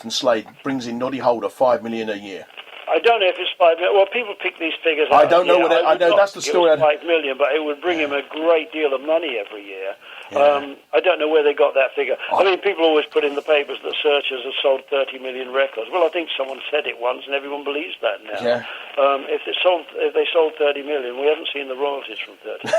and Slade brings in Noddy Holder $5 million a year. I don't know if it's 5 million. Well, people pick these figures I out. don't know I know that's the story. It was 5 million, but it would bring him a great deal of money every year. Yeah. I don't know where they got that figure. I mean, people always put in the papers that Searchers have sold 30 million records. Well, I think someone said it once, and everyone believes that now. Yeah. If they sold 30 million, we haven't seen the royalties from 30.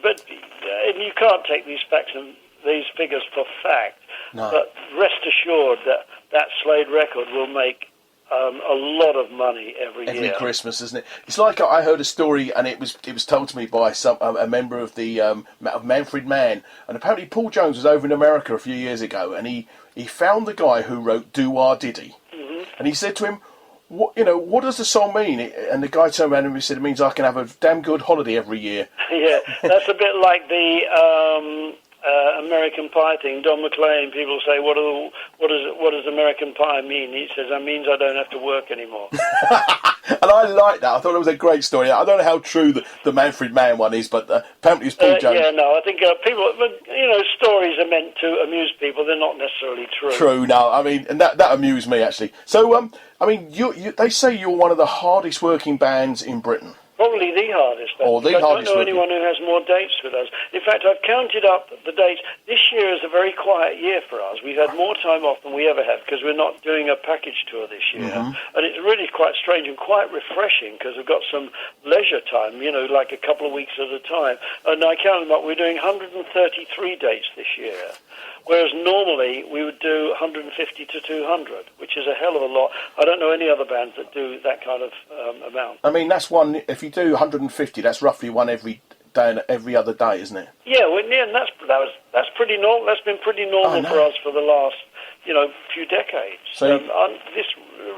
But you can't take these facts and these figures for fact. No. But rest assured that Slade record will make a lot of money every year. Every Christmas, isn't it? It's like I heard a story, and it was told to me by a member of the of Manfred Mann, and apparently Paul Jones was over in America a few years ago, and he found the guy who wrote Do Wah Diddy, and he said to him, what does the song mean? And the guy turned around and said, it means I can have a damn good holiday every year. Yeah, that's a bit like the American Pie thing. Don McLean, people say, what does American Pie mean? He says, that means I don't have to work anymore. And I like that. I thought it was a great story. I don't know how true the Manfred Mann one is, but apparently it's Paul Jones. Yeah, no, I think people, stories are meant to amuse people. They're not necessarily true. True, no. I mean, and that amused me, actually. So, I mean, they say you're one of the hardest working bands in Britain. Probably the hardest. I don't know anyone who has more dates with us. In fact, I've counted up the dates. This year is a very quiet year for us. We've had more time off than we ever have because we're not doing a package tour this year. And it's really quite strange and quite refreshing because we've got some leisure time, like a couple of weeks at a time. And I counted them up. We're doing 133 dates this year. Whereas normally we would do 150 to 200, which is a hell of a lot. I don't know any other bands that do that kind of amount. I mean, that's one. If you do 150, that's roughly one every day and every other day, isn't it? Yeah, and that's pretty normal. That's been pretty normal for us for the last few decades. So this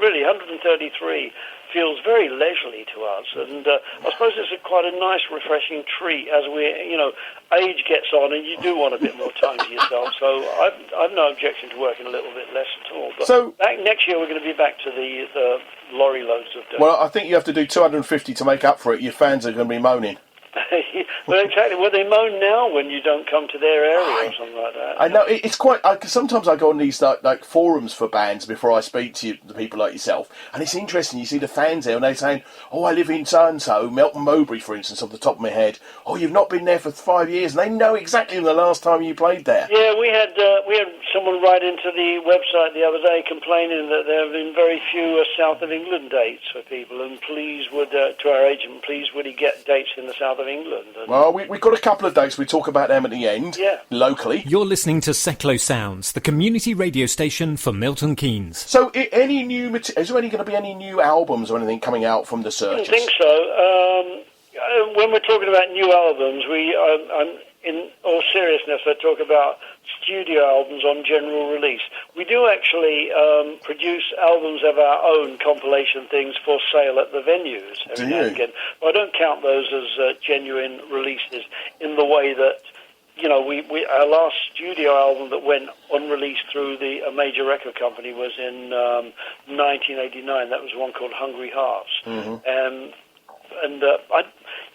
really 133 feels very leisurely to us, and I suppose it's quite a nice, refreshing treat as age gets on, and you do want a bit more time to yourself. So I've no objection to working a little bit less at all. But next year we're going to be back to the lorry loads of days. Well, I think you have to do 250 to make up for it. Your fans are going to be moaning. Well, exactly. Well, they moan now when you don't come to their area or something like that. I know it's quite. Sometimes I go on these like forums for bands before I speak to the people like yourself, and it's interesting. You see the fans there, and they're saying, "Oh, I live in so and so, Melton Mowbray, for instance, off the top of my head. Oh, you've not been there for 5 years, and they know exactly the last time you played there." Yeah, we had someone write into the website the other day complaining that there have been very few South of England dates for people, and to our agent, please would he get dates in the South of England? Well, we've got a couple of dates. We talk about them at the end, locally. You're listening to Seclo Sounds, the community radio station for Milton Keynes. So, is there going to be any new albums or anything coming out from the Searchers? I don't think so. When we're talking about new albums, in all seriousness, I talk about studio albums on general release. We do actually produce albums of our own, compilation things for sale at the venues every now and again. But I don't count those as genuine releases in the way that, our last studio album that went unreleased through a major record company was in 1989. That was one called Hungry Hearts.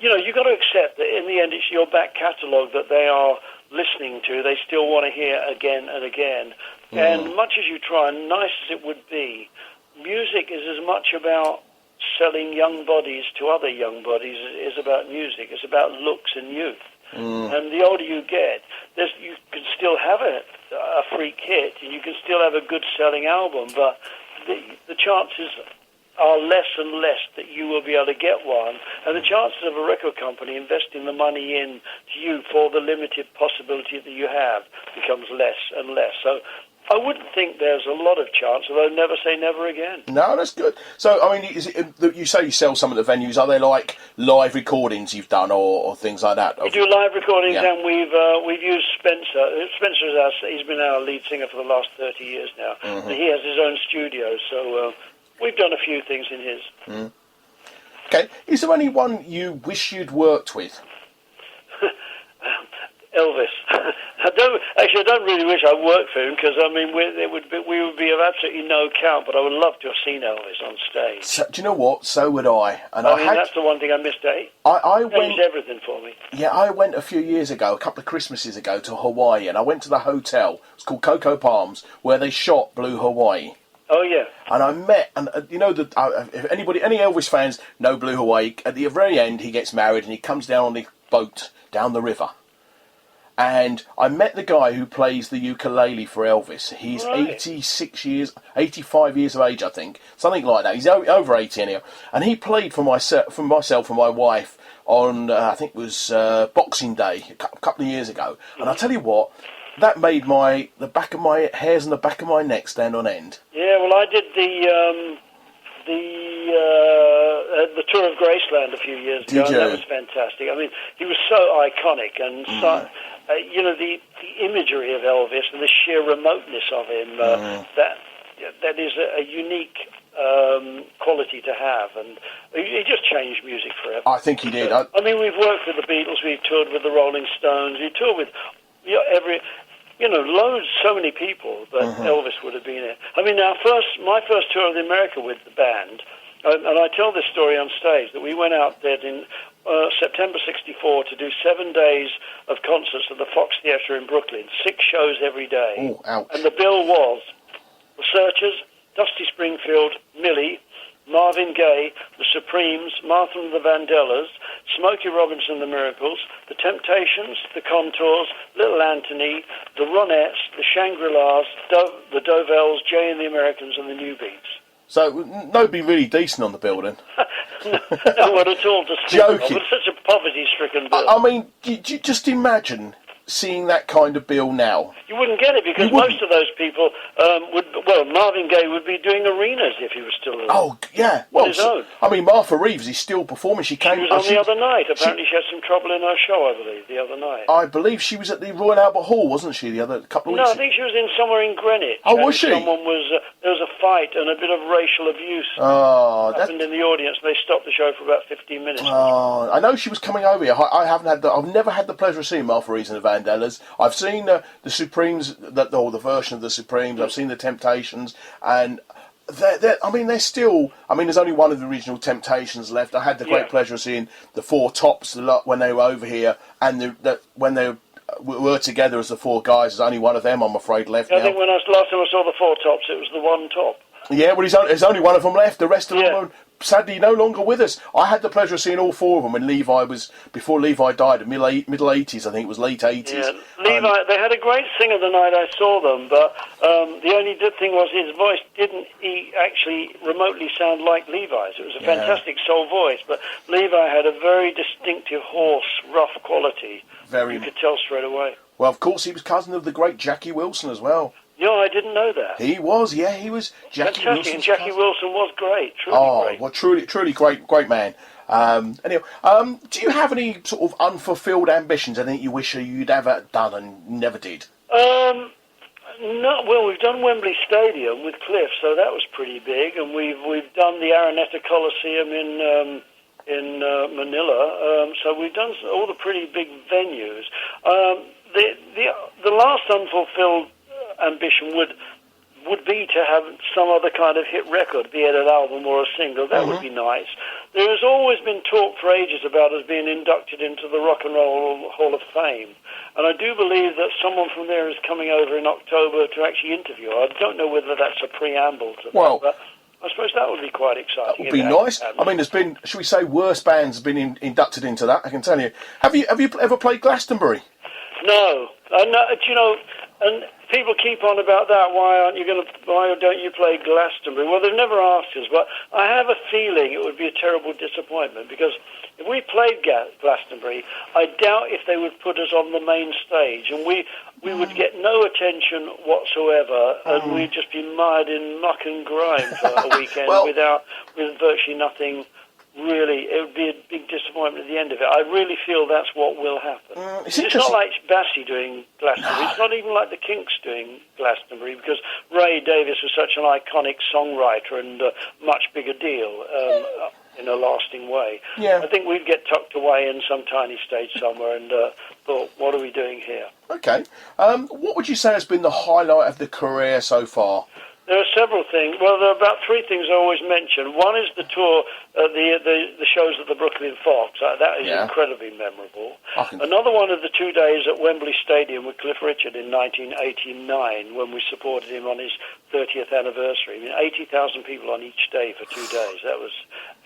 You've got to accept that in the end it's your back catalogue that they are listening to. They still want to hear again and again. And much as you try, and nice as it would be, music is as much about selling young bodies to other young bodies as it is about music. It's about looks and youth. And the older you get, you can still have a freak hit, and you can still have a good selling album, but the chances are less and less that you will be able to get one, and the chances of a record company investing the money in to you for the limited possibility that you have becomes less and less. So I wouldn't think there's a lot of chance, although never say never again. No, that's good. So, I mean, is it, you say you sell some of the venues. Are they like live recordings you've done or things like that? We do live recordings, and we've used Spencer. Spencer he's been our lead singer for the last 30 years now. And he has his own studio, so we've done a few things in his. Okay. Is there anyone you wish you'd worked with? Elvis. I don't really wish I worked for him, because I mean we would be of absolutely no count. But I would love to have seen Elvis on stage. So, do you know what? So would I. And I mean, that's the one thing I missed. I went. Changed everything for me. Yeah, I went a few years ago, a couple of Christmases ago, to Hawaii, and I went to the hotel. It's called Coco Palms, where they shot Blue Hawaii. Oh yeah. And I met, and you know, if any Elvis fans know Blue Hawaii, at the very end he gets married and he comes down on the boat down the river. And I met the guy who plays the ukulele for Elvis. He's Right. 85 years of age, I think, something like that. He's over 80 anyhow. And he played for myself and my wife on, I think it was Boxing Day a couple of years ago. And I tell you what, that made the back of my hairs on the back of my neck stand on end. Yeah, well, I did the tour of Graceland a few years ago, and that was fantastic. I mean, he was so iconic, and you know, the imagery of Elvis and the sheer remoteness of him, that is a unique quality to have, and he just changed music forever. I think he did. I mean, we've worked with the Beatles, we've toured with the Rolling Stones, we toured with loads, so many people, but Elvis would have been it. I mean, my first tour of America with the band, and I tell this story on stage, that we went out there in September '64 to do 7 days of concerts at the Fox Theatre in Brooklyn, 6 shows every day. Oh, ouch. And the bill was The Searchers, Dusty Springfield, Millie, Marvin Gaye, The Supremes, Martha and the Vandellas, Smokey Robinson and the Miracles, The Temptations, The Contours, Little Anthony, The Ronettes, The Shangri-Las, the Dovells, Jay and the Americans, and the New Beats. So nobody really decent on the bill then. No one at all to speak of. It was such a poverty-stricken bill. I mean, do you just imagine seeing that kind of bill now? You wouldn't get it, because most of those people Marvin Gaye would be doing arenas if he was still alive. Oh, yeah. Well, his own. I mean, Martha Reeves is still performing. She came. She was on the other night. Apparently she had some trouble in her show, I believe, the other night. I believe she was at the Royal Albert Hall, wasn't she, the other couple of weeks? No, I think she was in somewhere in Greenwich. Oh, was she? There was a fight and a bit of racial abuse happened in the audience. They stopped the show for about 15 minutes. I know she was coming over here. I've never had the pleasure of seeing Martha Reeves and the Vandellas. I've seen the Supremes, or the version of the Supremes. I've seen the Temptations, and they're still. I mean, there's only one of the original Temptations left. I had the great pleasure of seeing the Four Tops when they were over here, and when they were together as the four guys. There's only one of them, I'm afraid, left now. I think last time I saw the Four Tops, it was the one top. Yeah, well, there's only one of them left. The rest of them are sadly no longer with us. I had the pleasure of seeing all 4 of them when before Levi died, in middle 80s, I think it was late 80s. Yeah, Levi, they had a great singer the night I saw them, but the only good thing was his voice didn't actually remotely sound like Levi's. It was a fantastic soul voice, but Levi had a very distinctive, hoarse, rough quality. You could tell straight away. Well, of course, he was cousin of the great Jackie Wilson as well. Yeah, I didn't know that. He was Jackie Fantastic, Wilson. And Jackie Wilson was great, great. Well, truly great man. Anyway, do you have any sort of unfulfilled ambitions? Anything you wish you'd ever done and never did? No. Well, we've done Wembley Stadium with Cliff, so that was pretty big, and we've done the Araneta Coliseum in Manila. So we've done all the pretty big venues. The last unfulfilled ambition would be to have some other kind of hit record, be it an album or a single. That would be nice. There has always been talk for ages about us being inducted into the Rock and Roll Hall of Fame, and I do believe that someone from there is coming over in October to actually interview. I don't know whether that's a preamble to that, but I suppose that would be quite exciting. That would be nice. I mean, there's been, should we say, worse bands have been inducted into that, I can tell you. Have you ever played Glastonbury? No. You know, and people keep on about that. Why don't you play Glastonbury? Well, they've never asked us, but I have a feeling it would be a terrible disappointment, because if we played Glastonbury, I doubt if they would put us on the main stage, and we would get no attention whatsoever, and we'd just be mired in muck and grime for a weekend with virtually nothing. Really, it would be a big disappointment at the end of it. I really feel that's what will happen. It's not like Bassie doing Glastonbury. It's not even like the Kinks doing Glastonbury, because Ray Davies was such an iconic songwriter and a much bigger deal. in a lasting way. Yeah. I think we'd get tucked away in some tiny stage somewhere and thought, what are we doing here? Okay. What would you say has been the highlight of the career so far? There are several things. Well, there are about three things I always mention. One is the tour, the shows at the Brooklyn Fox. That is incredibly memorable. Another one of the 2 days at Wembley Stadium with Cliff Richard in 1989 when we supported him on his 30th anniversary. I mean, 80,000 people on each day for 2 days. That was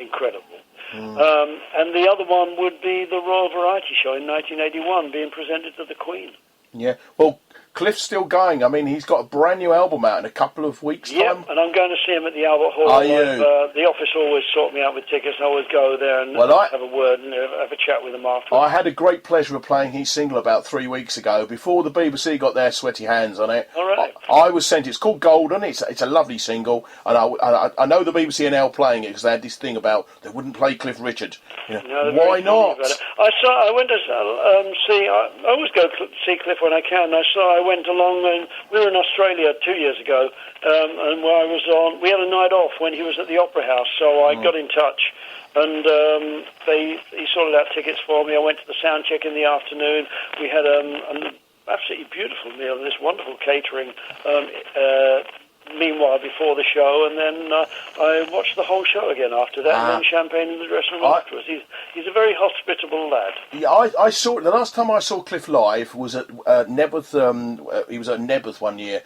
incredible. And the other one would be the Royal Variety Show in 1981 being presented to the Queen. Yeah. Well, Cliff's still going. I mean, he's got a brand new album out in a couple of weeks' time. Yep, and I'm going to see him at the Albert Hall. Are you? The office always sort me out with tickets, and I always go there and have a word and have a chat with them afterwards. I had a great pleasure of playing his single about 3 weeks ago, before the BBC got their sweaty hands on it. All right. I was sent. It's called Golden. It's a lovely single, and I know the BBC are now playing it because they had this thing about they wouldn't play Cliff Richard. You know, No, why not? I went to see. I always go see Cliff when I can. I went along, and we were in Australia 2 years ago, and where I was on, we had a night off when he was at the Opera House, so I got in touch, and he sorted out tickets for me. I went to the sound check in the afternoon. We had an absolutely beautiful meal, this wonderful catering. Meanwhile, before the show, and then I watched the whole show again after that, and then champagne in the dressing room afterwards. He's a very hospitable lad. Yeah, I saw the last time I saw Cliff live was at Nebworth. He was at Nebworth one year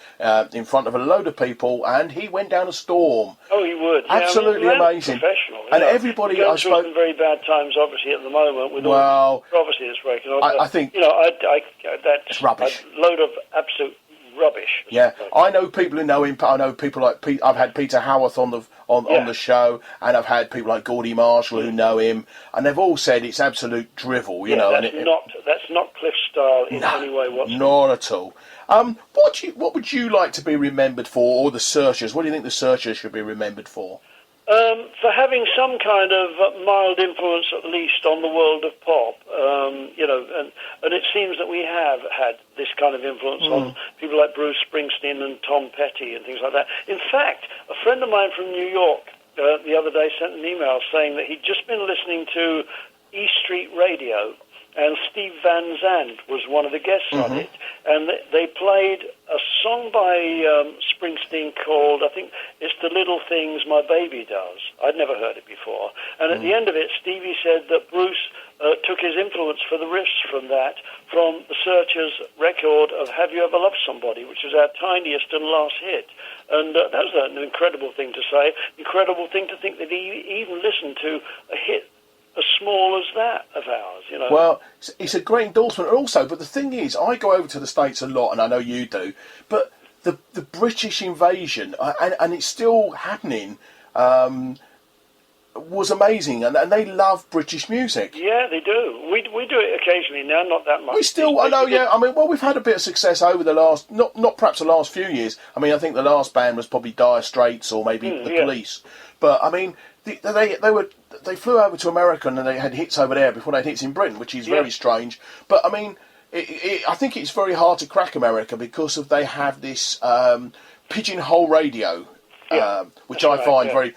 in front of a load of people, and he went down a storm. Oh, he would. Absolutely amazing. Professional. And everybody I spoke. Some very bad times, obviously, at the moment with all the controversy that's breaking on. I think that's rubbish. A load of absolute rubbish. Yeah, I know people who know him. I know people like I've had Peter Howarth on the show, and I've had people like Geordie Marshall who know him, and they've all said it's absolute drivel. You know, that's not Cliff's style in any way whatsoever. Not at all. What would you like to be remembered for, or the Searchers? What do you think the Searchers should be remembered for? For having some kind of mild influence, at least, on the world of pop, and it seems that we have had this kind of influence on people like Bruce Springsteen and Tom Petty and things like that. In fact, a friend of mine from New York the other day sent an email saying that he'd just been listening to E Street Radio, and Steve Van Zandt was one of the guests on it, and they played a song by Springsteen called, I think it's The Little Things My Baby Does. I'd never heard it before. And at the end of it, Stevie said that Bruce took his influence for the riffs from the Searchers' record of Have You Ever Loved Somebody, which was our tiniest and last hit. And that was an incredible thing to say, incredible thing to think that he even listened to a hit as small as that of ours, you know. Well, it's a great endorsement, also. But the thing is, I go over to the States a lot, and I know you do. But the British invasion, and it's still happening, was amazing, and they love British music. Yeah, they do. We do it occasionally now, not that much. We still, I know, yeah. I mean, well, we've had a bit of success over the last, not perhaps the last few years. I mean, I think the last band was probably Dire Straits or maybe the Police. But I mean, they flew over to America and they had hits over there before they had hits in Britain, which is very strange. But I mean, I think it's very hard to crack America because they have this pigeonhole radio, which I find very.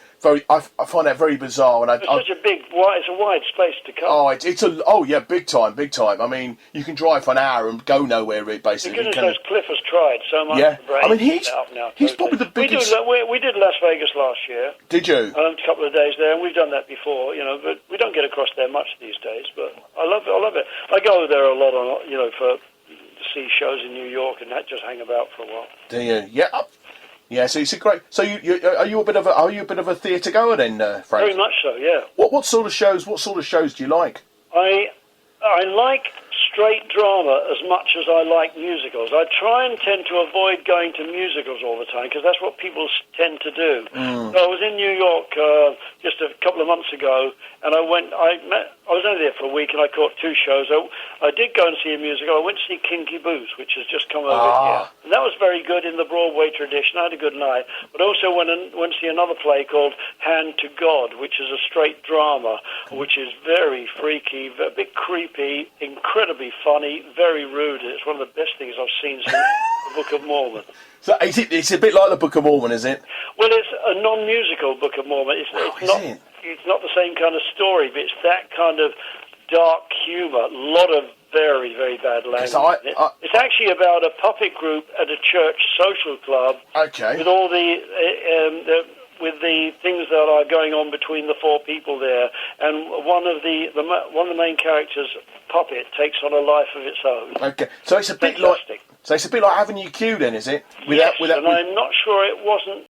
I find that very bizarre, and it's a wide space to cover. Oh, big time. I mean, you can drive for an hour and go nowhere, basically. The goodness knows Cliff has tried so much. Yeah, I mean, he's probably the biggest. We did Las Vegas last year. Did you? A couple of days there, and we've done that before, you know. But we don't get across there much these days. But I love it. I go there a lot, to see shows in New York and just hang about for a while. Do you? Yeah. Yeah, so it's a great. So are you a bit of a theatre goer then, Frank? Very much so, yeah. What sort of shows do you like? I like straight drama as much as I like musicals. I try and tend to avoid going to musicals all the time because that's what people tend to do. So I was in New York just a couple of months ago, and I was only there for a week, and I caught two shows. I did go and see a musical. I went to see Kinky Boots, which has just come over here. And that was very good in the Broadway tradition. I had a good night. But also went to see another play called Hand to God, which is a straight drama, which is very freaky, a bit creepy, incredibly funny, very rude. It's one of the best things I've seen since the Book of Mormon. So it's a bit like the Book of Mormon, is it? Well, it's a non-musical Book of Mormon. It's not. It? it's not the same kind of story, but it's that kind of dark humour. A lot of very, very bad language. It's actually about a puppet group at a church social club. Okay. With all with the things that are going on between the four people there, and one of the main characters, Puppet, takes on a life of its own. Okay, so it's a bit like Avenue Q, then, is it? Yes, and I'm not sure it wasn't